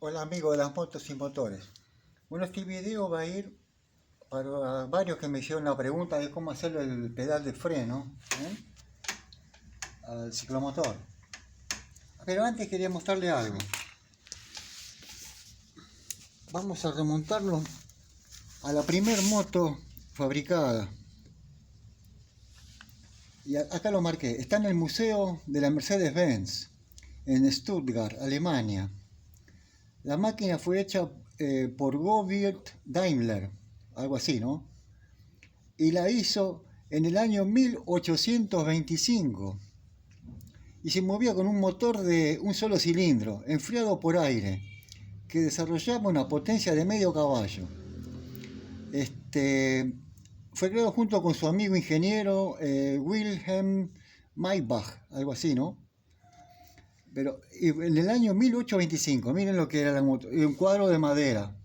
Hola amigos de las motos y motores. Bueno, este video va a ir para varios que me hicieron la pregunta de cómo hacer el pedal de freno al ciclomotor. Pero antes quería mostrarle algo. Vamos a remontarlo a la primer moto fabricada. Y acá lo marqué. Está en el Museo de la Mercedes-Benz en Stuttgart, Alemania. La máquina fue hecha por Gottlieb Daimler, algo así, ¿no? Y la hizo en el año 1825 y se movía con un motor de un solo cilindro, enfriado por aire, que desarrollaba una potencia de medio caballo. Fue creado junto con su amigo ingeniero Wilhelm Maybach, algo así, ¿no? Pero en el año 1825, miren lo que era la moto, un cuadro de madera.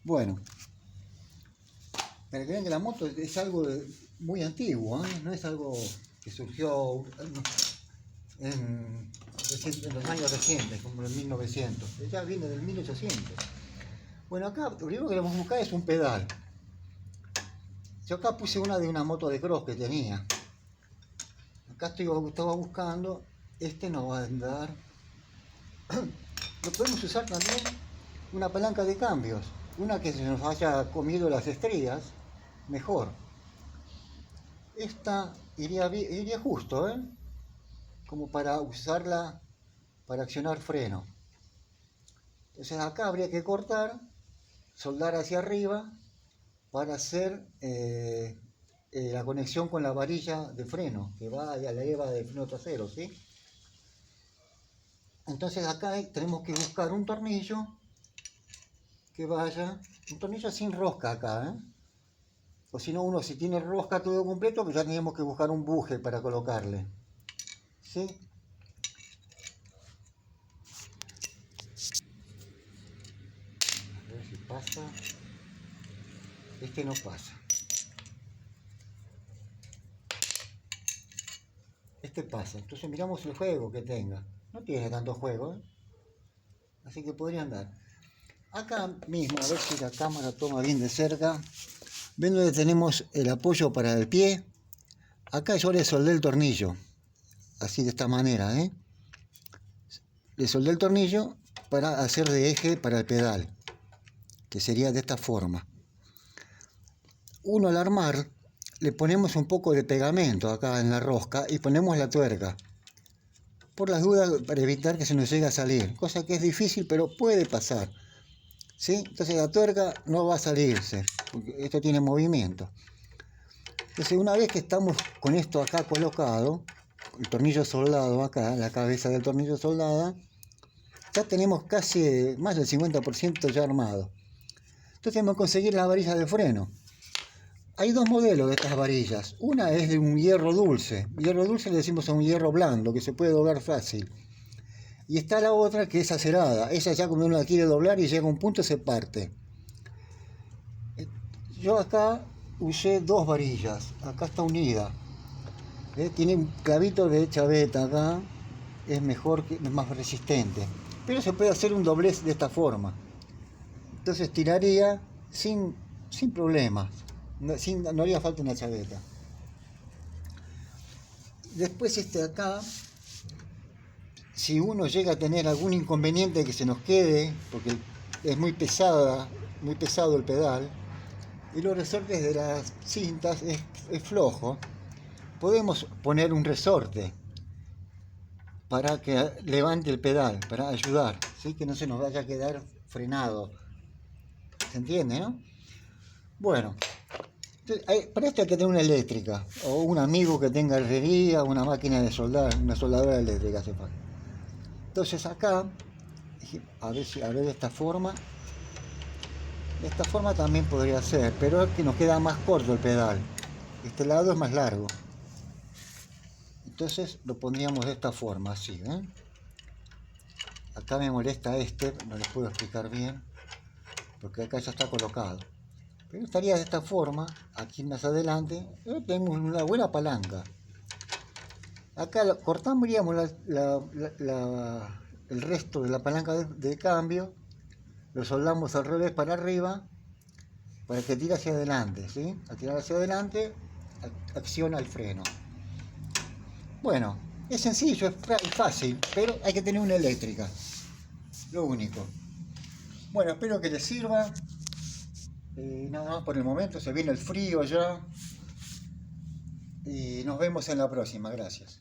Bueno, para que vean que la moto es algo muy antiguo, no es algo que surgió en los años recientes, como en 1900, ya viene del 1800. Bueno, acá lo primero que vamos a buscar es un pedal. Yo acá puse una de una moto de cross que tenía. Acá estaba buscando, no va a andar. Lo podemos usar también una palanca de cambios, una que se nos haya comido las estrías, mejor. Esta iría justo, como para usarla para accionar freno. Entonces acá habría que cortar, soldar hacia arriba para hacer la conexión con la varilla de freno que va a la leva de freno trasero, ¿sí? Entonces acá tenemos que buscar un tornillo que vaya, un tornillo sin rosca acá, o si no, uno si tiene rosca todo completo, pues ya tenemos que buscar un buje para colocarle, ¿sí? A ver si pasa. No pasa. Pasa. Entonces miramos el juego que tenga. No tiene tanto juego, así que podría andar. Acá mismo, a ver si la cámara toma bien de cerca. Ven donde tenemos el apoyo para el pie. Acá yo le soldé el tornillo. Así de esta manera, Le soldé el tornillo para hacer de eje para el pedal, que sería de esta forma. Uno al armar le ponemos un poco de pegamento acá en la rosca y ponemos la tuerca, por las dudas, para evitar que se nos llegue a salir, cosa que es difícil pero puede pasar, ¿sí? Entonces la tuerca no va a salirse, porque esto tiene movimiento. Entonces una vez que estamos con esto acá colocado, el tornillo soldado acá, la cabeza del tornillo soldada, ya tenemos casi más del 50% ya armado. Entonces tenemos que conseguir la varilla de freno. Hay dos modelos de estas varillas. Una es de un hierro dulce. Hierro dulce le decimos a un hierro blando, que se puede doblar fácil. Y está la otra que es acerada. Esa ya cuando uno la quiere doblar y llega a un punto se parte. Yo acá usé dos varillas. Acá está unida. Tiene un clavito de chaveta acá. Es mejor, es más resistente. Pero se puede hacer un doblez de esta forma. Entonces tiraría sin problemas. No haría falta una chaveta. Después acá, si uno llega a tener algún inconveniente que se nos quede, porque es muy pesado el pedal, y los resortes de las cintas es flojo, podemos poner un resorte para que levante el pedal, para ayudar, ¿sí? Que no se nos vaya a quedar frenado. ¿Se entiende, no? Bueno. Para esto hay que tener una eléctrica, o un amigo que tenga herrería, una máquina de soldar, una soldadora eléctrica hace falta. Entonces acá, a ver de esta forma también podría ser, pero es que nos queda más corto el pedal. Este lado es más largo. Entonces lo pondríamos de esta forma, así, Acá me molesta no les puedo explicar bien, porque acá ya está colocado. Pero estaría de esta forma, aquí más adelante, tenemos una buena palanca. Acá cortaríamos la el resto de la palanca de cambio, lo soldamos al revés para arriba, para que tire hacia adelante, ¿sí? Al tirar hacia adelante, acciona el freno. Bueno, es sencillo, es fácil, pero hay que tener una eléctrica, lo único. Bueno, espero que les sirva. Nada más por el momento, se viene el frío ya. Y nos vemos en la próxima, gracias.